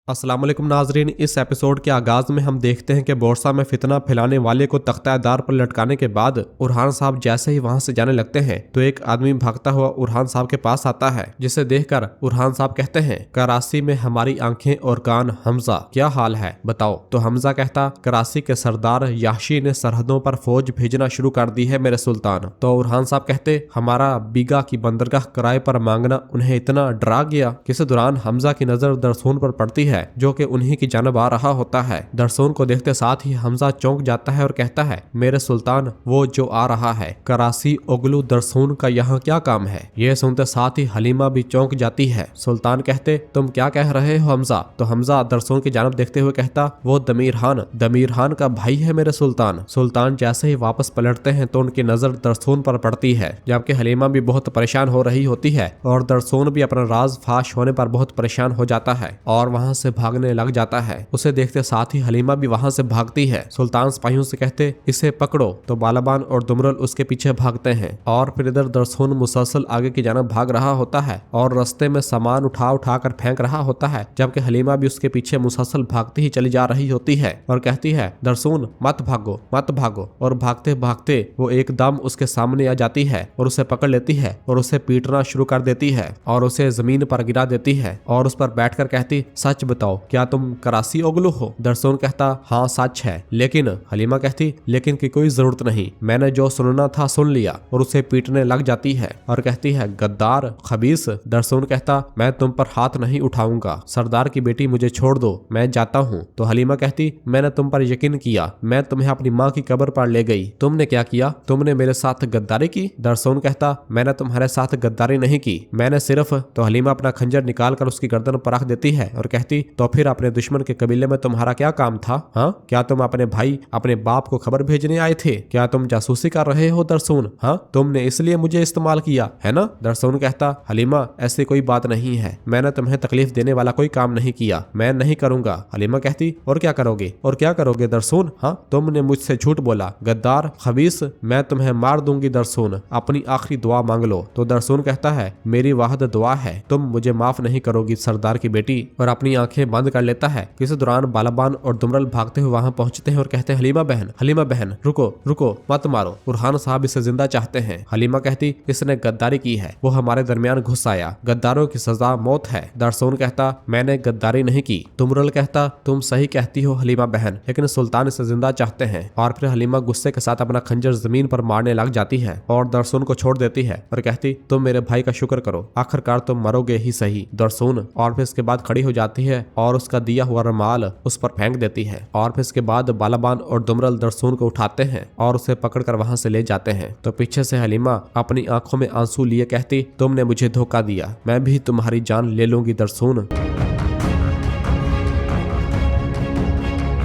अस्सलाम वालेकुम नाजरीन। इस एपिसोड के आगाज में हम देखते हैं कि बोरसा में फितना फैलाने वाले को तख्तादार पर लटकाने के बाद उरहान साहब जैसे ही वहां से जाने लगते हैं तो एक आदमी भागता हुआ उरहान साहब के पास आता है, जिसे देखकर उरहान साहब कहते हैं, कराची में हमारी आंखें और कान, हमजा क्या हाल है बताओ। तो हमजा कहता, कराची के सरदार याशी ने सरहदों पर फौज भेजना शुरू कर दी है मेरे सुल्तान। तो उरहान साहब कहते, हमारा बीगा की बंदरगाह किराए पर मांगना उन्हें इतना डरा गया। किसी दौरान हमजा की नजर दरसून पर पड़ती है जो कि उन्हीं की जानब आ रहा होता है। दरसून को देखते साथ ही हमजा चौंक जाता है और कहता है, मेरे सुल्तान वो जो आ रहा है, कराची ओगलू दरसून का यहाँ क्या काम है। ये सुनते साथ ही हलीमा भी चौंक जाती है। सुल्तान कहते, तुम क्या कह रहे हो हमजा। तो हमजा दरसून की जानब देखते हुए कहता, वो दमीर खान का भाई है मेरे सुल्तान। सुल्तान जैसे ही वापस पलटते हैं तो उनकी नजर दरसून पर पड़ती है, जबकि हलीमा भी बहुत परेशान हो रही होती है और दरसून भी अपना राज फाश होने पर बहुत परेशान हो जाता है और वहां से भागने लग जाता है। उसे देखते साथ ही हलीमा भी वहां से भागती है। सुल्तान सिपाहियों से कहते, इसे पकड़ो। तो बालाबान और दुमरल उसके पीछे भागते हैं और फिर इधर दरसून मुसलसल आगे की जानब भाग रहा होता है और रास्ते में सामान उठा कर फेंक रहा होता है, जबकि हलीमा भी उसके पीछे मुसलसल भागती ही चली जा रही होती है और कहती है, दरसून मत भागो। और भागते भागते वो एकदम उसके सामने आ जाती है और उसे पकड़ लेती है और उसे पीटना शुरू कर देती है और उसे जमीन पर गिरा देती है और उस पर बैठकर कहती, सच बताओ क्या तुम कराची ओगलू हो। दरसून कहता, हाँ सच है। लेकिन हलीमा कहती, लेकिन की कोई जरूरत नहीं, मैंने जो सुनना था सुन लिया। और उसे पीटने लग जाती है और कहती है, गद्दार खबीस। दरसून कहता, मैं तुम पर हाथ नहीं उठाऊंगा, सरदार की बेटी मुझे छोड़ दो, मैं जाता हूँ। तो हलीमा कहती, मैंने तुम पर यकीन किया, मैं तुम्हें अपनी माँ की कब्र पर ले गई, तुमने क्या किया, तुमने मेरे साथ गद्दारी की। दरसून कहता, मैंने तुम्हारे साथ गद्दारी नहीं की, मैंने सिर्फ। तो हलीमा अपना खंजर निकाल कर उसकी गर्दन पर रख देती है और कहती, तो फिर अपने दुश्मन के कबीले में तुम्हारा क्या काम था। हाँ, क्या तुम अपने भाई अपने बाप को खबर भेजने आए थे, क्या तुम जासूसी कर रहे हो दरसून। हाँ, तुमने इसलिए मुझे इस्तेमाल किया है ना। दरसून कहता, हलीमा ऐसी कोई बात नहीं है, मैंने तुम्हें तकलीफ देने वाला कोई काम नहीं किया, मैं नहीं करूंगा। हलीमा कहती, और क्या करोगे दरसून। हाँ, तुमने मुझसे झूठ बोला, गद्दार खबीस, मैं तुम्हें मार दूंगी दरसून, अपनी आखिरी दुआ मांग लो। तो दरसून कहता है, मेरी वाहद दुआ है, तुम मुझे माफ नहीं करोगी सरदार की बेटी, और अपनी आंखें बंद कर लेता है। किसी दौरान बालाबान और दुमरल भागते हुए वहां पहुंचते हैं और कहते हैं, हलीमा बहन रुको मत मारो, उरहान साहब इसे जिंदा चाहते हैं। हलीमा कहती, इसने गद्दारी की है, वो हमारे दरमियान घुस आया, गद्दारों की सजा मौत है। दरसून कहता, मैंने गद्दारी नहीं की। दुमरल कहता, तुम सही कहती हो हलीमा बहन, लेकिन सुल्तान इसे जिंदा चाहते हैं। और फिर हलीमा गुस्से के साथ अपना खंजर जमीन पर मारने लग जाती है और दरसून को छोड़ देती है और कहती, तुम मेरे भाई का शुक्र करो, आखिरकार तुम मरोगे ही सही दरसून। और फिर इसके बाद खड़ी हो जाती है और उसका दिया हुआ रुमाल उस पर फेंक देती है। और फिर इसके बाद बालाबान और दुमरल दरसून को उठाते हैं और उसे पकड़कर वहां से ले जाते हैं। तो पीछे से हलीमा अपनी आंखों में आंसू लिए कहती, तुमने मुझे धोखा दिया, मैं भी तुम्हारी जान ले लूंगी दरसून।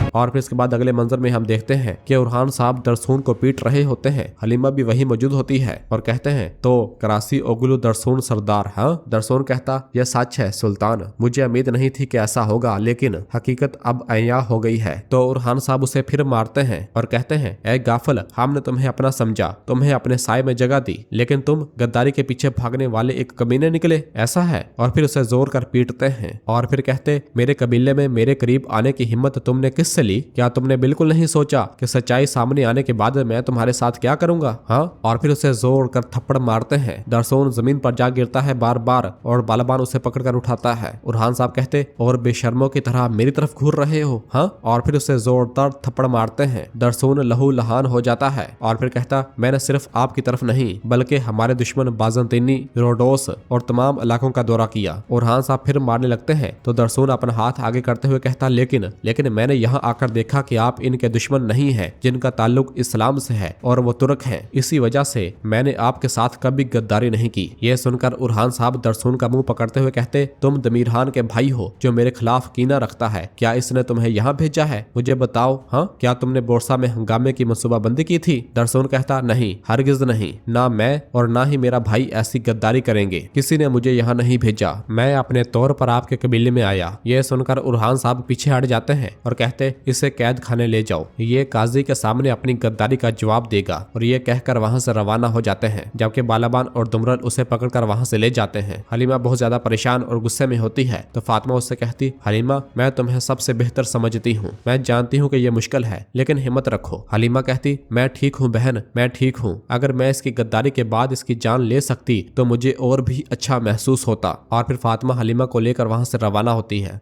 और फिर इसके बाद अगले मंजर में हम देखते हैं कि उरहान साहब दरसून को पीट रहे होते हैं। हलीमा भी वही मौजूद होती है और कहते हैं, तो कराची ओगलू दरसून सरदार। हाँ, दरसून कहता, यह सच है सुल्तान, मुझे उम्मीद नहीं थी कि ऐसा होगा, लेकिन हकीकत अब अया हो गई है। तो उरहान साहब उसे फिर मारते हैं और कहते हैं, ए गाफिल, हमने तुम्हें अपना समझा, तुम्हें अपने साए में जगह दी, लेकिन तुम गद्दारी के पीछे भागने वाले एक कमीने निकले, ऐसा है। और फिर उसे जोर कर पीटते हैं और फिर कहते, मेरे कबीले में मेरे करीब आने की हिम्मत तुमने किससे ली? क्या तुमने बिल्कुल नहीं सोचा कि सच्चाई सामने आने के बाद मैं तुम्हारे साथ क्या करूंगा। हाँ, और फिर उसे जोर कर थप्पड़ मारते हैं। दरसून जमीन पर जा गिरता है बार बार और बालाबान उसे पकड़कर उठाता है। उरहान साहब कहते, और बेशर्मों की तरह मेरी तरफ घूर रहे हो। हाँ, और फिर उसे जोरदार थप्पड़ मारते हैं। दरसून लहू लहान हो जाता है और फिर कहता, मैंने सिर्फ आपकी तरफ नहीं बल्कि हमारे दुश्मन बाजंतीनी, रोडोस और तमाम इलाकों का दौरा किया। उरहान साहब फिर मारने लगते हैं तो दरसून अपना हाथ आगे करते हुए कहता, लेकिन मैंने यहाँ आकर देखा कि आप इनके दुश्मन नहीं हैं, जिनका ताल्लुक इस्लाम से है और वो तुर्क हैं, इसी वजह से मैंने आपके साथ कभी गद्दारी नहीं की। यह सुनकर उरहान साहब दरसून का मुंह पकड़ते हुए कहते, तुम दमीर खान के भाई हो जो मेरे खिलाफ कीना रखता है, क्या इसने तुम्हें यहाँ भेजा है, मुझे बताओ। हाँ, क्या तुमने बोरसा में हंगामे की मनसूबाबंदी की थी। दरसून कहता, नहीं, हरगिज नहीं, ना मैं और ना ही मेरा भाई ऐसी गद्दारी करेंगे, किसी ने मुझे यहाँ नहीं भेजा, मैं अपने तौर पर आपके कबीले में आया। यह सुनकर उरहान साहब पीछे हट जाते हैं और कहते, इसे कैद खाने ले जाओ, ये काजी के सामने अपनी गद्दारी का जवाब देगा। और ये कहकर वहाँ से रवाना हो जाते हैं, जबकि बालाबान और दुमरल उसे पकड़कर वहाँ से ले जाते हैं। हलीमा बहुत ज्यादा परेशान और गुस्से में होती है तो फातिमा उससे कहती, हलीमा मैं तुम्हें सबसे बेहतर समझती हूँ, मैं जानती हूँ कि ये मुश्किल है लेकिन हिम्मत रखो। हलीमा कहती, मैं ठीक हूँ बहन, मैं ठीक हूँ। अगर मैं इसकी गद्दारी के बाद इसकी जान ले सकती तो मुझे और भी अच्छा महसूस होता। और फिर फातिमा हलीमा को लेकर वहाँ से रवाना होती है।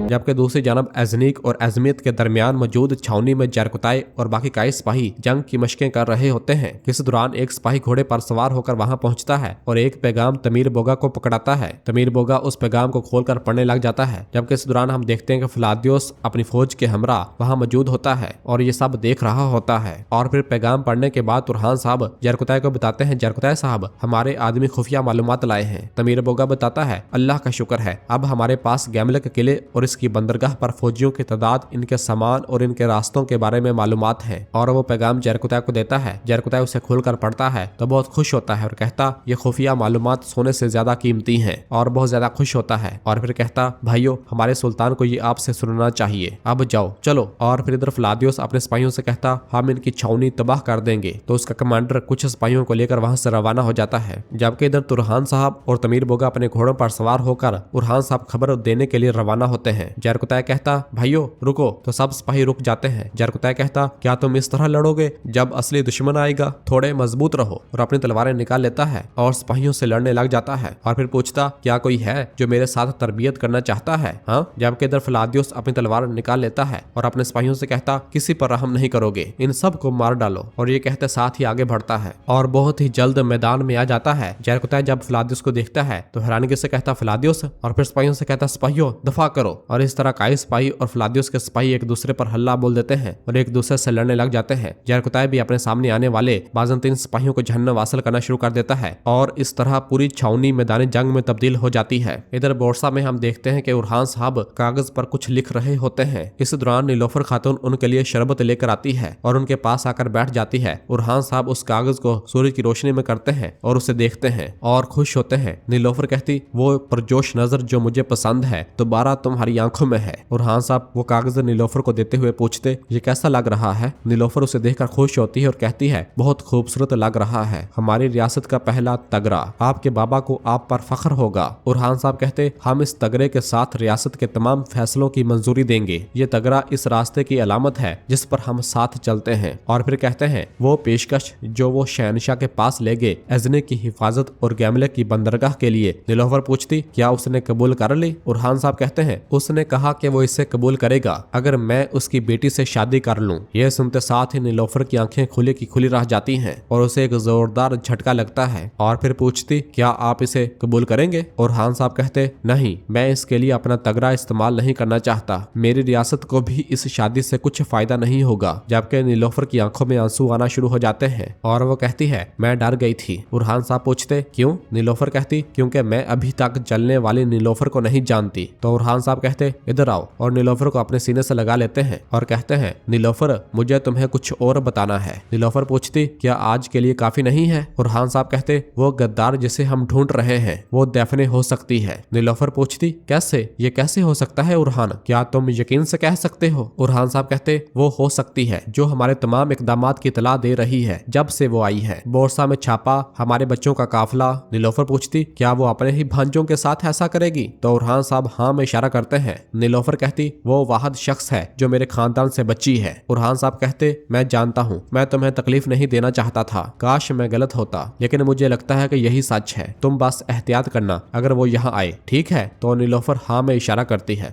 जबकि दूसरी जानब अजनीक और अजमियत के दरमियान मौजूद छावनी में जरकुताई और बाकी कई सिपाही जंग की मशकें कर रहे होते हैं। इस दौरान एक सिपाही घोड़े पर सवार होकर वहां पहुंचता है और एक पैगाम तमीर बोगा को पकड़ाता है। तमीर बोगा उस पैगाम को खोलकर पढ़ने लग जाता है। जबकि इस दौरान हम देखते हैं कि फ्लादियोस अपनी फौज के हमरा वहां मौजूद होता है और ये सब देख रहा होता है। और फिर पैगाम पढ़ने के बाद तुरहान साहब जरकुताई को बताते हैं, जरकुताई साहब हमारे आदमी खुफिया मालूमात लाए हैं। तमीर बोगा बताता है, अल्लाह का शुक्र है, अब हमारे पास गैमले के किले और इसकी बंदरगाह पर फौजियों की तादाद, इनके सामान और इनके रास्तों के बारे में मालूमात है। और वो पैगाम जरकुताई को देता है। जरकुताई उसे खोलकर पढ़ता है तो बहुत खुश होता है और कहता, ये खुफिया मालूमात सोने से ज्यादा कीमती हैं। और बहुत ज्यादा खुश होता है और फिर कहता, भाइयों हमारे सुल्तान को ये आपसे सुनना चाहिए, अब जाओ चलो। और फिर इधर फ्लादियोस अपने सिपाहियों से कहता, हम इनकी छावनी तबाह कर देंगे। तो उसका कमांडर कुछ सिपाहियों को लेकर वहां से रवाना हो जाता है। जबकि इधर तुरहान साहब और तमीर बोगा अपने घोड़ों पर सवार होकर उरहान साहब खबर देने के लिए रवाना होते हैं। जरकुताई कहता, भाइयों रुको। तो सब सिपाही रुक जाते हैं। जरकुताई कहता, क्या तुम इस तरह लड़ोगे जब असली दुश्मन आएगा, थोड़े मजबूत रहो। और अपनी तलवारें निकाल लेता है और सिपाहियों से लड़ने लग जाता है। और फिर पूछता, क्या कोई है जो मेरे साथ तरबियत करना चाहता है? हाँ। जबकि इधर फ्लादियोस अपनी तलवार निकाल लेता है और अपने सिपाहियों से कहता, किसी पर रहम नहीं करोगे, इन सब को मार डालो। और ये कहते साथ ही आगे बढ़ता है और बहुत ही जल्द मैदान में आ जाता है। जरकुताई जब फ्लादियोस को देखता है तो हैरानगी से कहता, फ्लादियोस। और फिर सिपाहियों से कहता, सिपाहियों दफा करो। और इस तरह कई सिपाही और फ्लादियोस के सिपाही एक दूसरे पर हल्ला बोल देते हैं और एक दूसरे से लड़ने लग जाते हैं। जरकुताई भी अपने सामने आने वाले बाज़ंतीन सिपाहियों को जहन्नम वासल करना शुरू कर देता है और इस तरह पूरी छावनी मैदान जंग में तब्दील हो जाती है। इधर बोरसा में हम देखते हैं कि उरहान साहब कागज पर कुछ लिख रहे होते हैं। इस दौरान नीलोफर खातून उनके लिए शरबत लेकर आती है और उनके पास आकर बैठ जाती है। उरहान साहब उस कागज को सूर्य की रोशनी में करते हैं और उसे देखते हैं और खुश होते हैं। नीलोफर कहती, वो परजोश नजर जो मुझे पसंद है दोबारा तुम्हारी आंखों में है। उरहान साहब वो कागज नीलोफर को देते हुए पूछते, ये कैसा लग रहा है? नीलोफर उसे देखकर खुश होती है और कहती है, बहुत खूबसूरत लग रहा है, हमारी रियासत का पहला तगरा, आपके बाबा को आप पर फख्र होगा। उरहान साहब कहते, हम इस तगरे के साथ रियासत के तमाम फैसलों की मंजूरी देंगे। ये तगरा इस रास्ते की अलामत है जिस पर हम साथ चलते हैं। और फिर कहते हैं, वो पेशकश जो वो शहनशाह के पास ले गए अजने की हिफाजत और गैमले की बंदरगाह के लिए। नीलोफर पूछती, क्या उसने कबूल कर ली? उरहान साहब कहते हैं, उसने कहा कि वो इसे कबूल करेगा अगर मैं उसकी बेटी से शादी कर लूं। यह सुनते साथ ही नीलोफर की आंखें खुली की खुली रह जाती हैं और उसे एक जोरदार झटका लगता है। और फिर पूछती, क्या आप इसे कबूल करेंगे? और उरहान साहब कहते, नहीं, मैं इसके लिए अपना तगड़ा इस्तेमाल नहीं करना चाहता, मेरी रियासत को भी इस शादी से कुछ फायदा नहीं होगा। जबकि नीलोफर की आंखों में आंसू आना शुरू हो जाते हैं और वो कहती है, मैं डर गई थी। उरहान साहब पूछते, क्यों? नीलोफर कहती, क्योंकि मैं अभी तक जलने वाली नीलोफर को नहीं जानती। तो उरहान साहब कहते, इधर आओ। और नीलोफर को अपने सीने से लगा लेते हैं और कहते हैं, नीलोफर मुझे तुम्हें कुछ और बताना है। नीलोफर पूछती, क्या आज के लिए काफी नहीं है? उरहान साहब कहते, वो गद्दार जिसे हम ढूंढ रहे हैं वो दफने हो सकती है। नीलोफर पूछती, कैसे? ये कैसे हो सकता है उरहान? क्या तुम यकीन से कह सकते हो? उरहान साहब कहते, वो हो सकती है जो हमारे तमाम इकदामात की इतला दे रही है जब से वो आई है। बोरसा में छापा, हमारे बच्चों का काफिला। नीलोफर पूछती, क्या वो अपने ही भांजों के साथ ऐसा करेगी? तो उरहान साहब हाँ में इशारा करते हैं। नीलोफर कहती, वो वाहिद शख्स है जो मेरे खानदान से बची है। उरहान साहब कहते, मैं जानता हूँ, मैं तुम्हें तकलीफ नहीं देना चाहता था, काश मैं गलत होता, लेकिन मुझे लगता है कि यही सच है। तुम बस एहतियात करना अगर वो यहाँ आए, ठीक है? तो नीलोफर हाँ में इशारा करती है।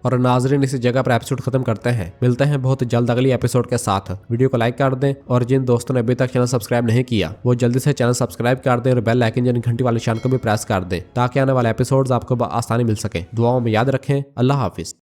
और नाजरीन इसी जगह पर एपिसोड खत्म करते हैं। मिलते हैं बहुत जल्द अगली एपिसोड के साथ। वीडियो को लाइक कर दें और जिन दोस्तों ने अभी तक चैनल सब्सक्राइब नहीं किया वो जल्दी से चैनल सब्सक्राइब कर दें और बेल आइकन यानी घंटी वाले निशान को भी प्रेस कर दें ताकि आने वाले एपिसोड्स आपको आसानी मिल सके। दुआओं में याद रखें। अल्लाह हाफिज।